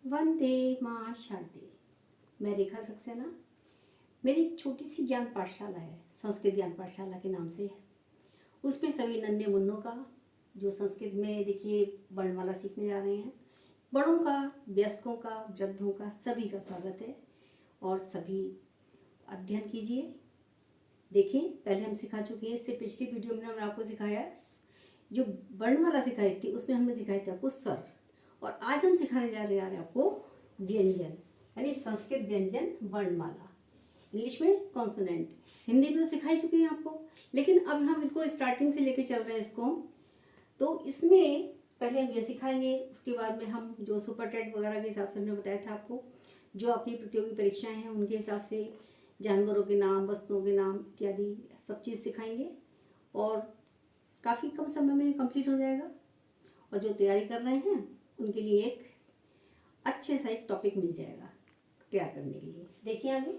वंदे मां शारदे। मैं रेखा सक्सेना। मेरी एक छोटी सी ज्ञान पाठशाला है, संस्कृत ज्ञान पाठशाला के नाम से है। उसमें सभी नन्हे मुन्नों का जो संस्कृत में देखिए वर्णमाला सीखने जा रहे हैं, बड़ों का, वयस्कों का, वृद्धों का, सभी का स्वागत है। और सभी अध्ययन कीजिए। देखें, पहले हम सिखा चुके हैं। इससे पिछली वीडियो में हमने आपको सिखाया, जो वर्णमाला सिखाई थी उसमें हमने सिखाई थी आपको स्वर, और आज हम सिखाने जा रहे हैं आपको व्यंजन, यानी संस्कृत व्यंजन वर्णमाला, इंग्लिश में कॉन्सोनेंट। हिंदी में तो सिखाई चुकी है आपको, लेकिन अब हम बिल्कुल स्टार्टिंग से लेकर चल रहे हैं इसको। तो इसमें पहले हम ये सिखाएंगे, उसके बाद में हम जो सुपर टेट वगैरह के हिसाब से हमने बताया था आपको, जो आपकी प्रतियोगी परीक्षाएं हैं उनके हिसाब से जानवरों के नाम, वस्तुओं के नाम इत्यादि सब चीज़ सिखाएंगे, और काफ़ी कम समय में कंप्लीट हो जाएगा। और जो तैयारी कर रहे हैं उनके लिए एक अच्छे सा एक टॉपिक मिल जाएगा तैयार करने के लिए। देखिए आगे,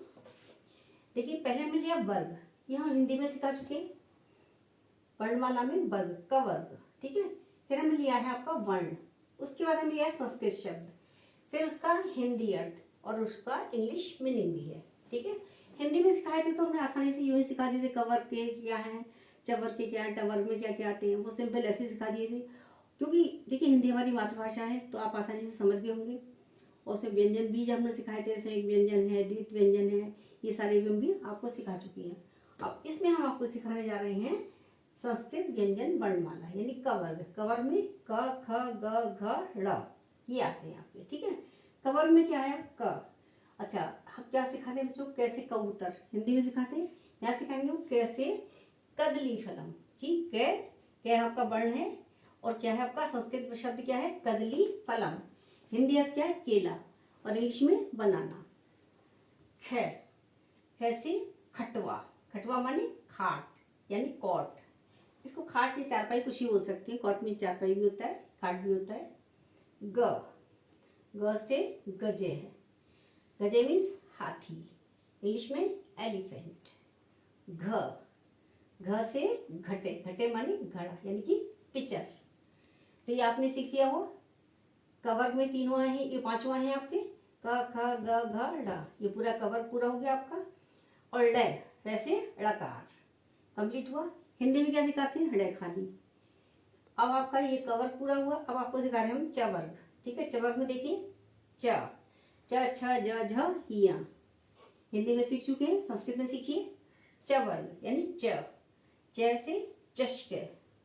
देखिए पहले हमने लिया वर्ग, यहाँ हिंदी में सिखा चुके हैं। वर्णमाला में वर्ग का वर्ग, ठीक है। फिर हमने लिया है आपका वर्ण, उसके बाद हमने लिया है संस्कृत शब्द, फिर उसका हिंदी अर्थ और उसका इंग्लिश मीनिंग भी है, ठीक है। हिंदी में सिखाए थे तो हमने आसानी से यूँ ही सिखा दिए थे, कवर के क्या है, चवर के क्या है, टवर में क्या क्या आते हैं, वो सिंपल ऐसे ही सिखा दिए थे। क्योंकि देखिए हिंदी हमारी मातृभाषा है तो आप आसानी से समझ गए होंगे। और उसमें व्यंजन बीज हमने सिखाए थे, जैसे एक व्यंजन है, द्वित व्यंजन है, ये सारे भी हम भी आपको सिखा चुकी हैं। अब इसमें हम आपको सिखाने जा रहे हैं संस्कृत व्यंजन वर्णमाला, यानी क वर्ग। कवर में क, ख, ग, घ, ड़ ये आते हैं आपके, ठीक है। कवर में क्या है, क। अच्छा, हम क्या सिखाते हैं बच्चों, कैसे कबूतर हिंदी में सिखाते हैं, यहाँ सिखाएंगे वो कैसे कदली फलम, ठीक है। क्या आपका वर्ण है, और क्या है आपका संस्कृत शब्द क्या है, कदली फलम। हिंदी अर्थ क्या है, केला, और इंग्लिश में बनाना। खैर, कैसे खटवा, खटवा माने खाट यानी कॉट। इसको खाट या चारपाई कुछ ही बोल सकते हैं, कॉट में चारपाई भी होता है, खाट भी होता है। ग, ग से गजे है, गजे मीन्स हाथी, इंग्लिश में एलिफेंट। घ, घ से घटे, घटे माने घड़ा यानी कि पिचर। तो ये आपने सीख लिया हो। कवर में तीनों आए हैं, ये पांचवा है आपके, क, ख, ग, घ, ड़, ये पूरा कवर पूरा हो गया आपका। और ड़, वैसे ड़कार कंप्लीट हुआ। हिंदी में क्या सिखाते हैं, ड़ खाली। अब आपका ये कवर पूरा हुआ। अब आपको सिखा रहे हैं हम च वर्ग, ठीक है। च वर्ग में देखिए च, च, छ, ज, झ, हिया, हिंदी में सीख चुके हैं, संस्कृत में सीखिए। च वर्ग यानी च, च से चष्क,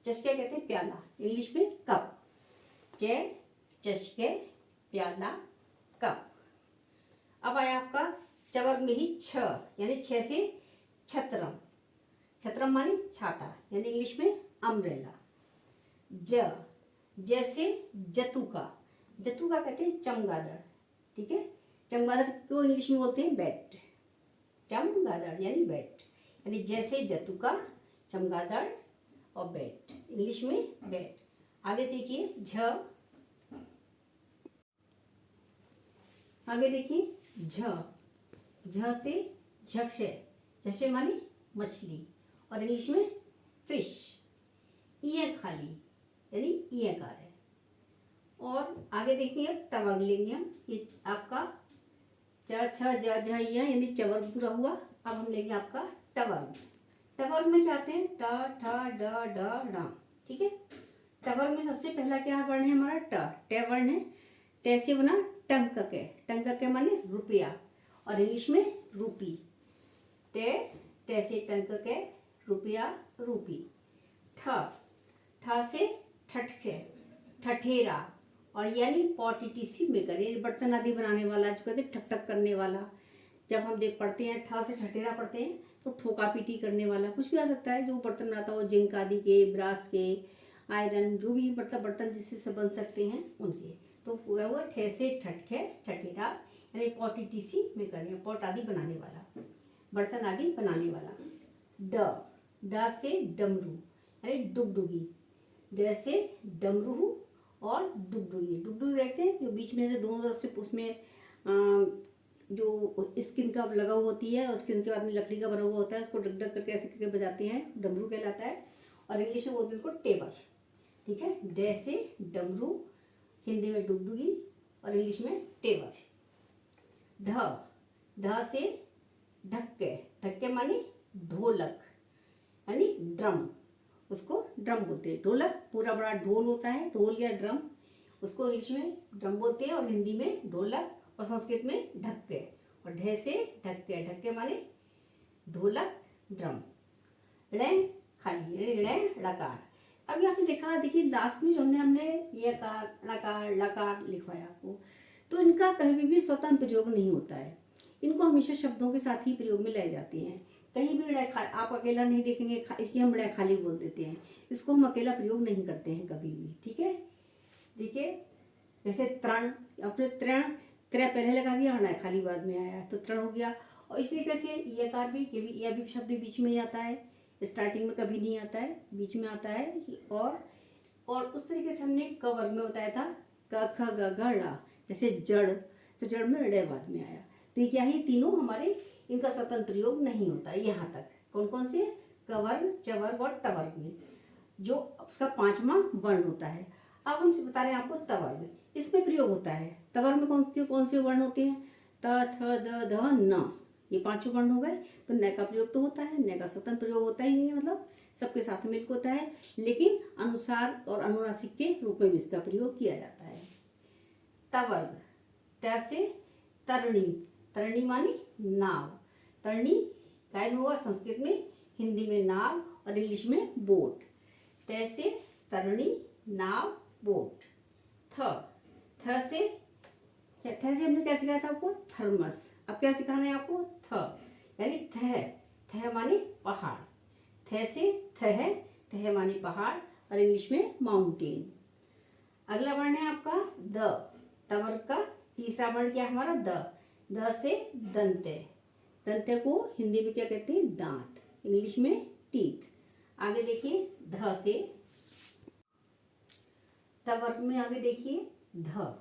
चष्क कहते हैं प्याला, इंग्लिश में कप। च, चष्क, प्याला, कप। अब आया आपका च वर्ग में ही छ, यानी छ से छत्रम, छत्रम माने छाता, यानी इंग्लिश में अम्ब्रेला। ज, ज से जतुका, जतुका कहते हैं चमगादड़, ठीक है। चमगादड़ को इंग्लिश में बोलते हैं बैट, चमगादड़ यानी बैट, यानी जैसे जतुका, चमगादड़ और बैट, इंग्लिश में बैट। आगे सीखिए झ, आगे देखिए झ, झ से झक्ष, झक्ष माने मछली, और इंग्लिश में फिश। ईय खाली यानी ईयकार है। और आगे देखिए टवर्ग लेंगे हम, ये आपका च, छ, ज, झ, य यानी चवर्ग पूरा हुआ। अब हम लेंगे आपका टवर्ग। टवर्ग में क्या आते हैं, ट, ठ, ड, ढ, ण, ठीक है। टवर्ग में सबसे पहला क्या वर्ण है हमारा, ट, ट वर्ण है। ट से बना टंकके, टंकके माने रुपया, और इंग्लिश में रूपी। ट, ट से टंकके, रुपया, रूपी। ठ, ठ से ठठके, ठठेरा, और यानी पॉट ईटीसी मेकर, यानी बर्तन आदि बनाने वाला, जो कहते हैं ठक ठक करने वाला। जब हम देख पढ़ते हैं ठा से ठठेरा पढ़ते हैं तो ठोका पीटी करने वाला कुछ भी आ सकता है, जो बर्तन बनाता हो, जिंक आदि के, ब्रास के, आयरन, जो भी मतलब बर्तन जिससे से बन सकते हैं उनके। तो पूरा हुआ ठे से ठठके, ठठेरा, यानी पॉट ईटीसी मेकर, पॉट आदि बनाने वाला, बर्तन आदि बनाने वाला। ड, ड से डमरू यानी डुगडुगी, ड से डमरू और डुगडुगी। डुगडुगी देखते हैं जो बीच में से दोनों तरफ से उसमें जो स्किन का लगा हुआ होती है, और स्किन के बाद में लकड़ी का बना हुआ होता है, उसको डग डग करके ऐसे करके बजाते हैं, डमरू कहलाता है। और इंग्लिश में बोलते हैं उसको टेबल, ठीक है। ड से डमरू, हिंदी में डुगडुगी, और इंग्लिश में टेवर। ढ, ढ से ढक्के, ढक्के माने ढोलक यानी ड्रम, उसको ड्रम बोलते हैं। ढोलक पूरा बड़ा ढोल होता है, ढोल या ड्रम, उसको इंग्लिश में ड्रम बोलते हैं और हिंदी में ढोलक और संस्कृत में ढक्के। और ढे से ढक्के, ढक्के माने ढोलक ड्रम। ऋ खाली, ऋ लकार। अभी आपने देखा, देखिए लास्ट में जो हमने यकार लकार लकार लिखवाया आपको, तो इनका कहीं भी स्वतंत्र प्रयोग नहीं होता है, इनको हमेशा शब्दों के साथ ही प्रयोग में लाए जाते हैं। कहीं भी आप अकेला नहीं देखेंगे, इसलिए हम ऋ खाली बोल देते हैं, इसको हम अकेला प्रयोग नहीं करते हैं कभी भी। ठीक है, देखिए जैसे तृण, आपने तृण, त्रै पहले लगा दिया, ण खाली बाद में आया तो तृण हो गया। और इसी तरीके से यकार भी, यह भी शब्द बीच में ही आता है, स्टार्टिंग में कभी नहीं आता है, बीच में आता है। और उस तरीके से हमने क वर्ग में बताया था, क ख ग घ ड़, जैसे जड़, तो जड़ में ऋ बाद में आया। तो क्या ही तीनों हमारे, इनका स्वतंत्र प्रयोग नहीं होता है यहाँ तक। कौन कौन से? क वर्ग, च वर्ग और ट वर्ग में, जो उसका 5वां वर्ण होता है। अब हम बता रहे हैं आपको त वर्ग, इसमें प्रयोग होता है। त वर्ग में कौन से वर्ण होते हैं? त, थ, द, ध, न, ये 5 वर्ण हो गए। तो न का प्रयोग तो होता है, न का स्वतंत्र प्रयोग होता ही नहीं है, मतलब सबके साथ मिलकर होता है, लेकिन अनुसार और अनुनासिक के रूप में भी इसका प्रयोग किया जाता है। त वर्ग, त से तरणी, तरणी मानी नाव, तरणी काय में हुआ? संस्कृत में, हिंदी में नाव और इंग्लिश में बोट। त से तरणी, नाव, बोट। थ, थ से हमने क्या सिखाया था आपको? थर्मस। अब क्या सिखाना है आपको? थ, यानी थ, थ माने पहाड़, थ से थ माने पहाड़ और इंग्लिश में माउंटेन। अगला वर्ण है आपका द, त वर्ग का तीसरा वर्ण क्या है हमारा? द से दंते, दंते को हिंदी में क्या कहते हैं? दांत, इंग्लिश में टीथ। आगे देखिए ध से, त वर्ग में आगे देखिए ध,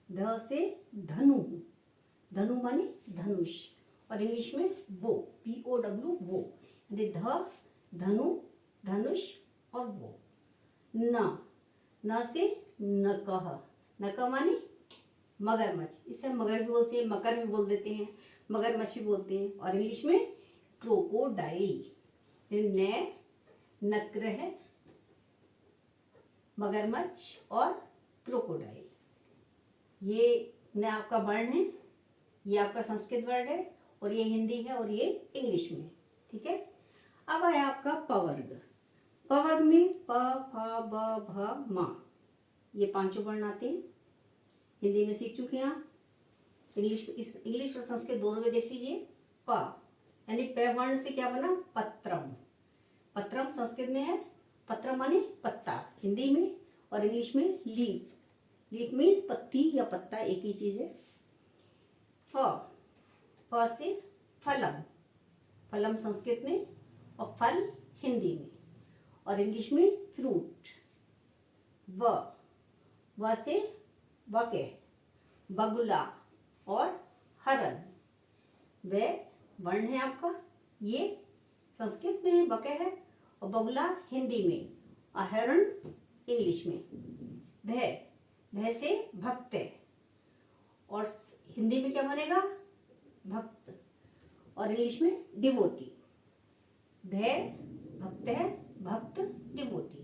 ध से धनु, धनु माने धनुष और इंग्लिश में वो, POW वो, यानी ध, धनु, धनुष और वो। न, न से नकह, नकह माने मगरमच्छ, इसे मगर भी बोलते हैं, मकर भी बोल देते हैं, मगरमच्छ भी बोलते हैं। और इंग्लिश में क्रोकोडाइल, न, नक्र है, मगरमच्छ और क्रोकोडाइल। ये न आपका वर्ण है, ये आपका संस्कृत वर्ण है और ये हिंदी है और ये इंग्लिश में। ठीक है, अब आया आपका प वर्ग। प वर्ग में प, फ, ब, भ, म, ये 5 वर्ण आते हैं। हिंदी में सीख चुके हैं आप, इंग्लिश और संस्कृत दोनों में देख लीजिए। प यानी प वर्ण से क्या बना? पत्रम, पत्रम संस्कृत में है, पत्रम माने पत्ता हिंदी में, और इंग्लिश में लीफ, लीफ मीन्स पत्ती या पत्ता, एक ही चीज है। फ से फलम, फलम संस्कृत में और फल हिंदी में और इंग्लिश में फ्रूट। व से बके, बगुला और हरन, वे वर्ण है आपका, ये संस्कृत में है, बके है, और बगुला हिंदी में और हरन इंग्लिश में। भय, भय से भक्त और हिंदी में क्या बनेगा? भक्त और इंग्लिश में डिवोटी। भय भक्त है, भक्त डिवोटी।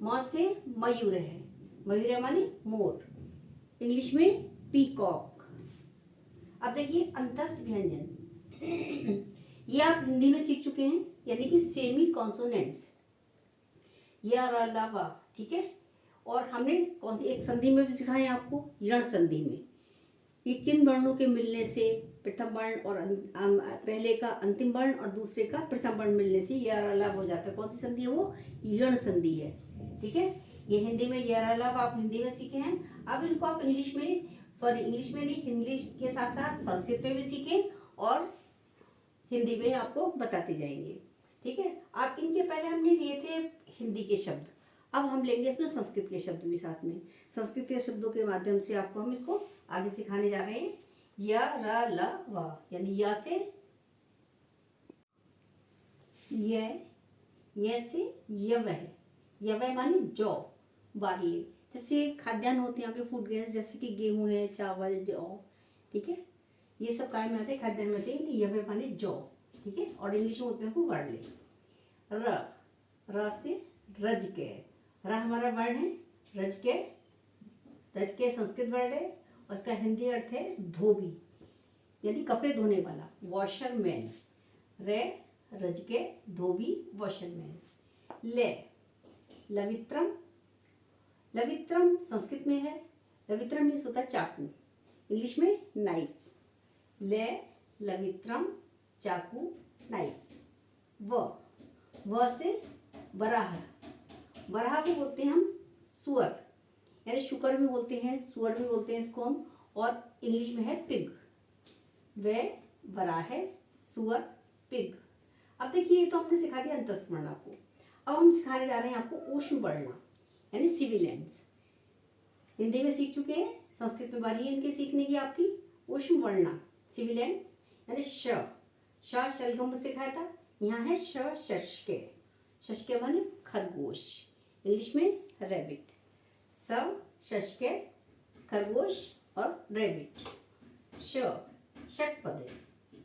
म से मयूर है, मयूर माने मोर, इंग्लिश में पीकॉक। अब देखिए अंतस्थ व्यंजन, ये आप हिंदी में सीख चुके हैं, यानी कि सेमी कॉन्सोनेंट्स, या अलावा। ठीक है, और हमने कौन सी एक संधि में भी सिखाए आपको? ऋण संधि में। ये किन वर्णों के मिलने से प्रथम वर्ण और पहले का अंतिम वर्ण और दूसरे का प्रथम वर्ण मिलने से ये अलग हो जाता है? कौन सी संधि है वो? ऋण संधि है। ठीक है, ये हिंदी में ये अलग आप हिंदी में सीखे हैं। अब इनको आप इंग्लिश में नहीं, हिंदी के साथ साथ संस्कृत में भी सीखें और हिंदी में आपको बताते जाएंगे। ठीक है, आप इनके पहले हमने लिए थे हिंदी के शब्द, अब हम लेंगे इसमें संस्कृत के शब्द भी साथ में। संस्कृत के शब्दों के माध्यम से आपको हम इसको आगे सिखाने जा रहे हैं। य, र, ल, व, यानी या से ये से यवह, यवह माने जौ, बार्ली, जैसे खाद्यान्न होते हैं आपके फूड ग्रेन्स, जैसे कि गेहूं है, चावल, जौ, ठीक है, ये सब काय में आते हैं, खाद्यान्न में आते हैं। यह पे माने जौ, ठीक है। और इंग्लिश में होते हैं वर्डले। र से रज के, र हमारा वर्ड है, रज के, रज के संस्कृत वर्ड है और उसका हिंदी अर्थ है धोबी, यानी कपड़े धोने वाला, वॉशरमैन। रे रज के धोबी, वॉशरमैन। ले लवित्रम, लवित्रम संस्कृत में है, लवित्रम मीन्स होता है चाकू, इंग्लिश में नाइफ। ले लवित्रम चाकू, नाइफ। व से बराह, बराह को बोलते हैं हम सुअर, यानी शुकर भी बोलते हैं, सुअर भी बोलते हैं इसको हम, और इंग्लिश में है पिग। वे बराह है, सुअर, पिग। अब देखिए, ये तो हमने सिखा दिया अंतस्मरण आपको। अब हम सिखाने जा रहे हैं आपको ऊष्म वर्णा, यानी सिबिलेंट्स। हिंदी में सीख चुके हैं, संस्कृत में बारी है इनके सीखने की आपकी। ऊष्म वर्णा सिबिलेंट्स, यानी श शलगम में सिखाया था, यहाँ है शशके, शशके माने खरगोश, इंग्लिश में रैबिट। शशके खरगोश और रैबिट। षटपद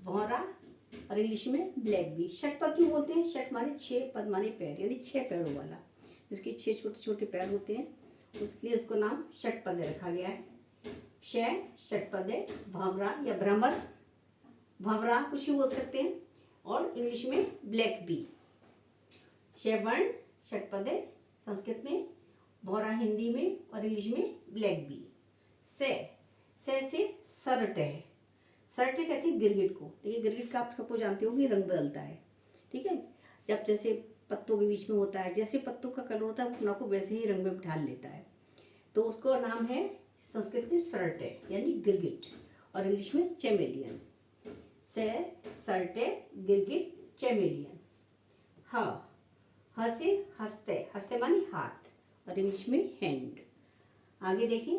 भौरा और इंग्लिश में ब्लैक बी। षटपद क्यों बोलते हैं? षट माने 6, पद माने पैर, यानी 6 पैरों वाला, जिसके 6 छोटे छोटे पैर होते हैं, इसलिए उसको नाम षटपदे रखा गया है। षटपदे भंवरा या भ्रमर, भंवरा कुछ भी बोल सकते हैं, और इंग्लिश में ब्लैक बी। शैवर्ण षटपदे संस्कृत में, भौरा हिंदी में और इंग्लिश में ब्लैक बी। से सरटे, सरटे कहते हैं गिरगिट को। देखिए गिरगिट का आप सबको जानते हो कि रंग बदलता है, ठीक है, जब जैसे पत्तों के बीच में होता है, जैसे पत्तों का कलर होता है वो अपना को वैसे ही रंग में ढाल लेता है, तो उसको नाम है संस्कृत में सरटे, यानी गिरगिट, और इंग्लिश में चैमेलियन। से सरटे गिरगिट चैमेलियन। ह से हस्ते, हस्ते माने हाथ, और इंग्लिश में हैंड। आगे देखिए,